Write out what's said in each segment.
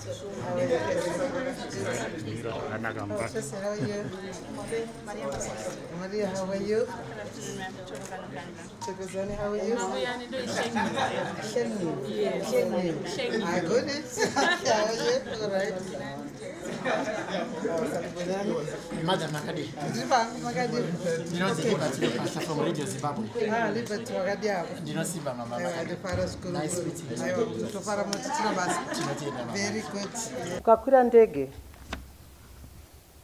How are you? How are you? Maria, how are you? Chokozani, how are you? Sheni. I got it. How are you? All right. Madam Makadi. Makadi. You know the Pastor from Radio Zimbabwe. Liberty Makadi. Do you know Simba Mama? Nice meeting you. Very good. Ukakwira ndege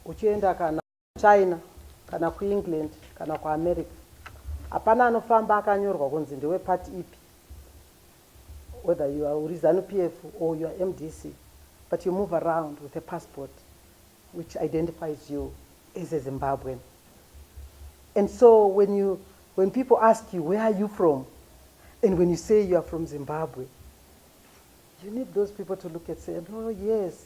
uchienda kana China kana kuEngland kana kuAmerica, hapana anofamba akanyorwa kunzi ndewe party ipi, whether you are ZANU-PF or you are MDC, but you move around with a passport which identifies you as a Zimbabwean. And so when people ask you, where are you from? And when you say you are from Zimbabwe, you need those people to look and say, oh yes,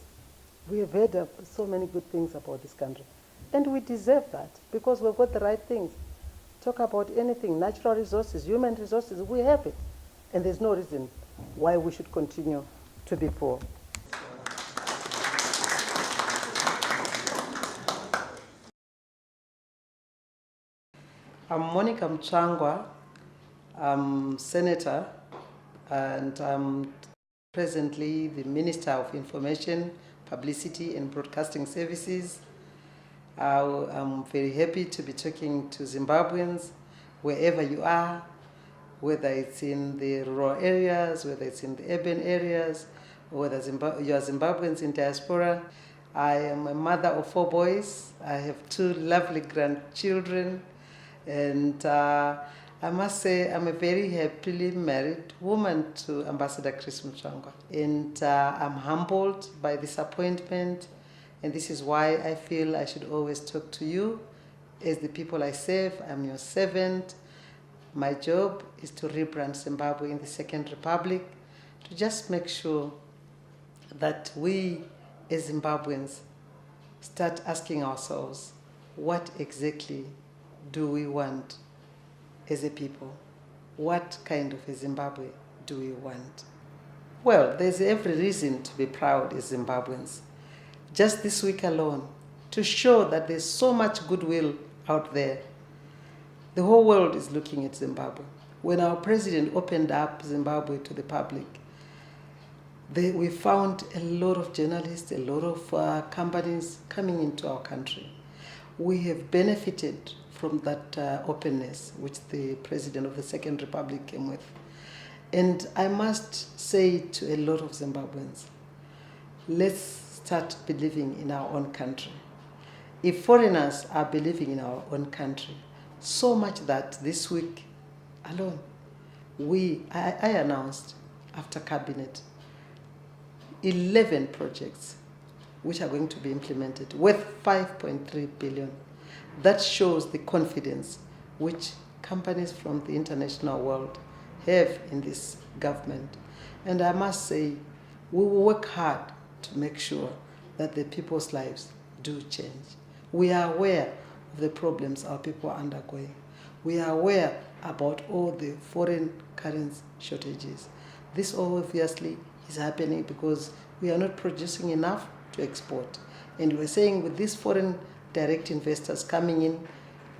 we have heard so many good things about this country. And we deserve that because we've got the right things. Talk about anything, natural resources, human resources, we have it. And there's no reason why we should continue to be poor. I'm Monica Mutsvangwa. I'm Senator, and I'm presently the Minister of Information, Publicity and Broadcasting Services. I'm very happy to be talking to Zimbabweans, wherever you are, whether it's in the rural areas, whether it's in the urban areas, or whether you are Zimbabweans in diaspora. I am a mother of 4 boys. I have 2 lovely grandchildren, and I must say I'm a very happily married woman to Ambassador Chris Mutsvangwa. And I'm humbled by this appointment, and this is why I feel I should always talk to you as the people I serve. I'm your servant. My job is to rebrand Zimbabwe in the Second Republic, to just make sure that we as Zimbabweans start asking ourselves, what exactly do we want as a people? What kind of a Zimbabwe do we want? Well, there's every reason to be proud as Zimbabweans. Just this week alone, to show that there's so much goodwill out there. The whole world is looking at Zimbabwe. When our president opened up Zimbabwe to the public, we found a lot of journalists, a lot of companies coming into our country. We have benefited from that openness which the president of the Second Republic came with. And I must say to a lot of Zimbabweans, let's start believing in our own country. If foreigners are believing in our own country, so much that this week alone, I announced after cabinet 11 projects which are going to be implemented worth 5.3 billion. That shows the confidence which companies from the international world have in this government. And I must say, we will work hard to make sure that the people's lives do change. We are aware of the problems our people are undergoing. We are aware about all the foreign currency shortages. This obviously is happening because we are not producing enough to export. And we're saying with these foreign direct investors coming in,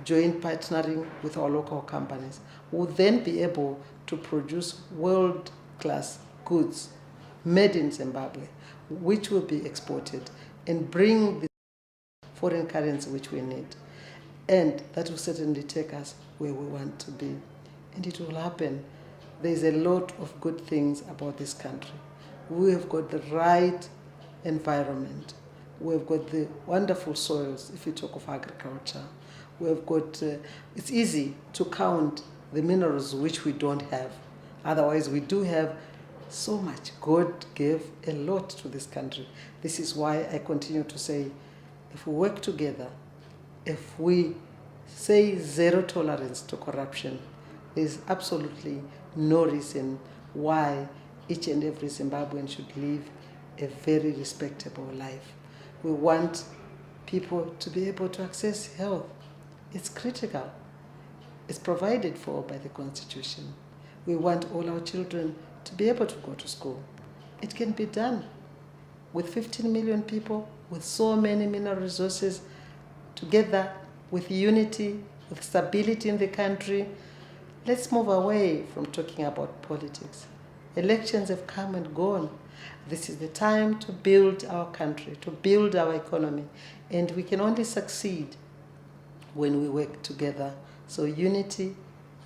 joint partnering with our local companies, we'll then be able to produce world-class goods made in Zimbabwe, which will be exported and bring the foreign currency which we need. And that will certainly take us where we want to be. And it will happen. There's a lot of good things about this country. We have got the right environment. We've got the wonderful soils, if you talk of agriculture. We've got, it's easy to count the minerals which we don't have. Otherwise, we do have so much. God gave a lot to this country. This is why I continue to say, if we work together, if we say zero tolerance to corruption, there's absolutely no reason why each and every Zimbabwean should live a very respectable life. We want people to be able to access health. It's critical. It's provided for by the Constitution. We want all our children to be able to go to school. It can be done. with 15 million people, with so many mineral resources, together with unity, with stability in the country. Let's move away from talking about politics. Elections have come and gone. This is the time to build our country, to build our economy, and we can only succeed when we work together. So unity,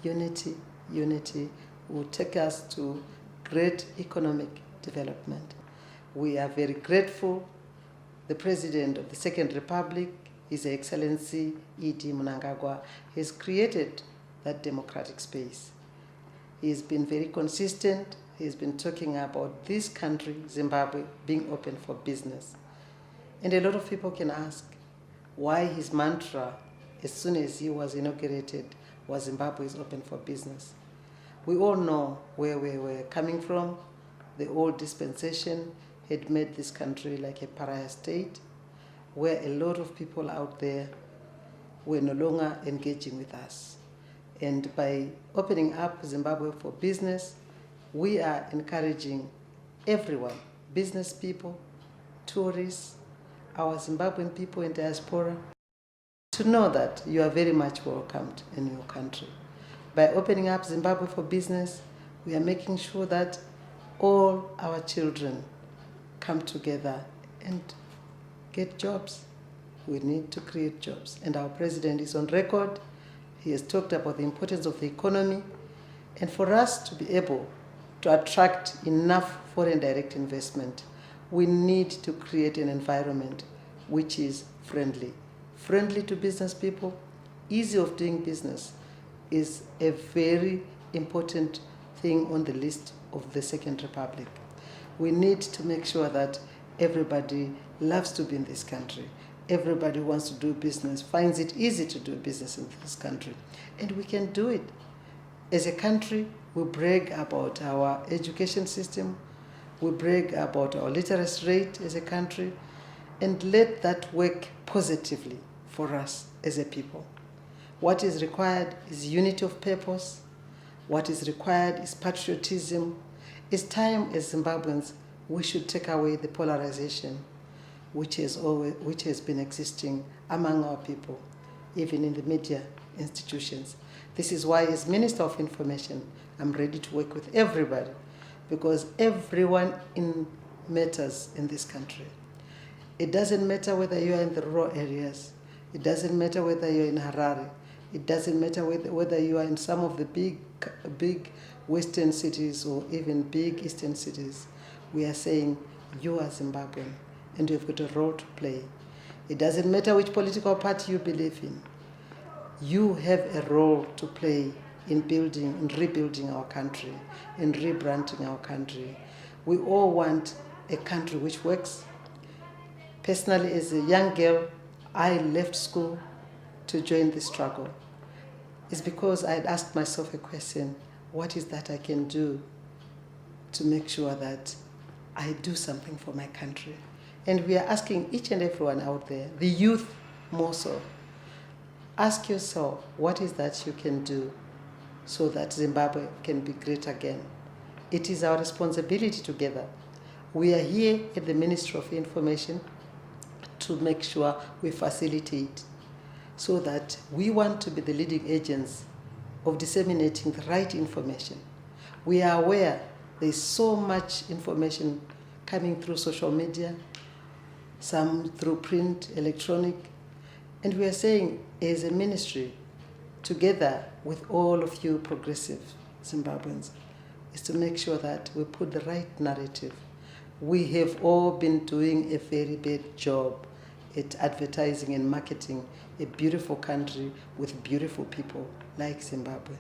unity, unity will take us to great economic development. We are very grateful. The President of the Second Republic, His Excellency E.D. Mutsvangwa, has created that democratic space. He has been very consistent. He has been talking about this country, Zimbabwe, being open for business. And a lot of people can ask why his mantra, as soon as he was inaugurated, was Zimbabwe is open for business. We all know where we were coming from. The old dispensation had made this country like a pariah state, where a lot of people out there were no longer engaging with us. And by opening up Zimbabwe for business, we are encouraging everyone, business people, tourists, our Zimbabwean people in diaspora, to know that you are very much welcomed in your country. By opening up Zimbabwe for business, we are making sure that all our children come together and get jobs. We need to create jobs. And our president is on record. He has talked about the importance of the economy. And for us to be able to attract enough foreign direct investment, we need to create an environment which is friendly. Friendly to business people, easy of doing business is a very important thing on the list of the Second Republic. We need to make sure that everybody loves to be in this country. Everybody wants to do business, finds it easy to do business in this country. And we can do it. As a country, we brag about our education system, we brag about our literacy rate as a country, and let that work positively for us as a people. What is required is unity of purpose. What is required is patriotism. It's time as Zimbabweans we should take away the polarization which has been existing among our people, even in the media institutions. This is why, as Minister of Information, I'm ready to work with everybody, because everyone matters in this country. It doesn't matter whether you are in the rural areas. It doesn't matter whether you're in Harare. It doesn't matter whether you are in some of the big western cities or even big eastern cities. We are saying you are Zimbabwean and you've got a role to play. It doesn't matter which political party you believe in. You have a role to play in building, in rebuilding our country, in rebranding our country. We all want a country which works. Personally, as a young girl, I left school to join the struggle. It's because I had asked myself a question: what is that I can do to make sure that I do something for my country? And we are asking each and everyone out there, the youth more so, ask yourself, what is that you can do so that Zimbabwe can be great again? It is our responsibility together. We are here at the Ministry of Information to make sure we facilitate, so that we want to be the leading agents of disseminating the right information. We are aware there is so much information coming through social media, some through print, electronic, and we are saying as a ministry, together with all of you progressive Zimbabweans, is to make sure that we put the right narrative. We have all been doing a very bad job at advertising and marketing a beautiful country with beautiful people like Zimbabwe.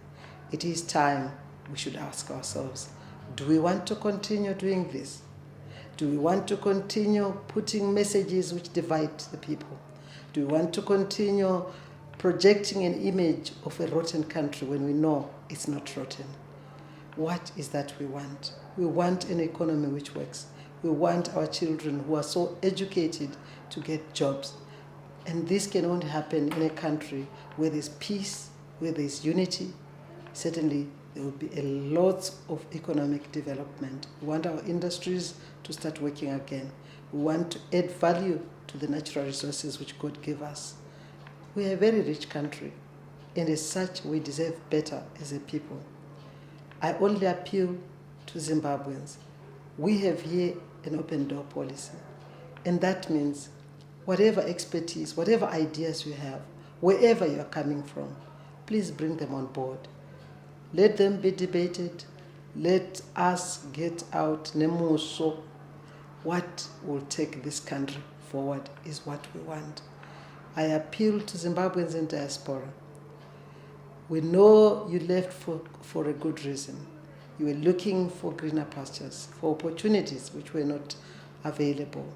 It is time we should ask ourselves, do we want to continue doing this? Do we want to continue putting messages which divide the people? Do we want to continue projecting an image of a rotten country when we know it's not rotten? What is that we want? We want an economy which works. We want our children who are so educated to get jobs. And this can only happen in a country where there's peace, where there's unity. Certainly, there will be a lot of economic development. We want our industries to start working again. We want to add value to the natural resources which God gave us. We are a very rich country, and as such, we deserve better as a people. I only appeal to Zimbabweans. We have here an open door policy, and that means whatever expertise, whatever ideas you have, wherever you are coming from, please bring them on board. Let them be debated. Let us get out nemuso. What will take this country forward is what we want. I appeal to Zimbabweans in diaspora. We know you left for a good reason. You were looking for greener pastures, for opportunities which were not available.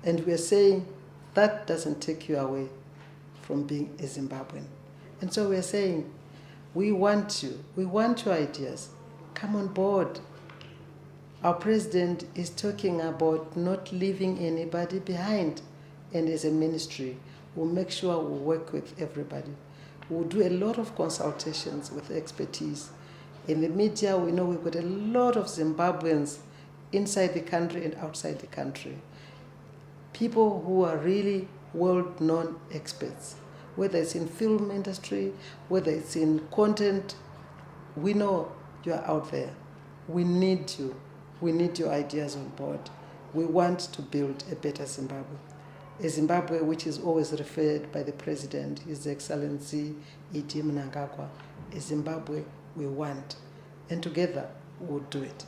And we are saying that doesn't take you away from being a Zimbabwean. And so we are saying, we want you. We want your ideas. Come on board. Our president is talking about not leaving anybody behind. And as a ministry, we'll make sure we work with everybody. We'll do a lot of consultations with expertise. In the media, we know we've got a lot of Zimbabweans inside the country and outside the country. People who are really world-known experts, whether it's in film industry, whether it's in content, we know you are out there. We need you. We need your ideas on board. We want to build a better Zimbabwe. A Zimbabwe which is always referred by the President, His Excellency E.T. Mnangagwa, a Zimbabwe we want. And together we'll do it.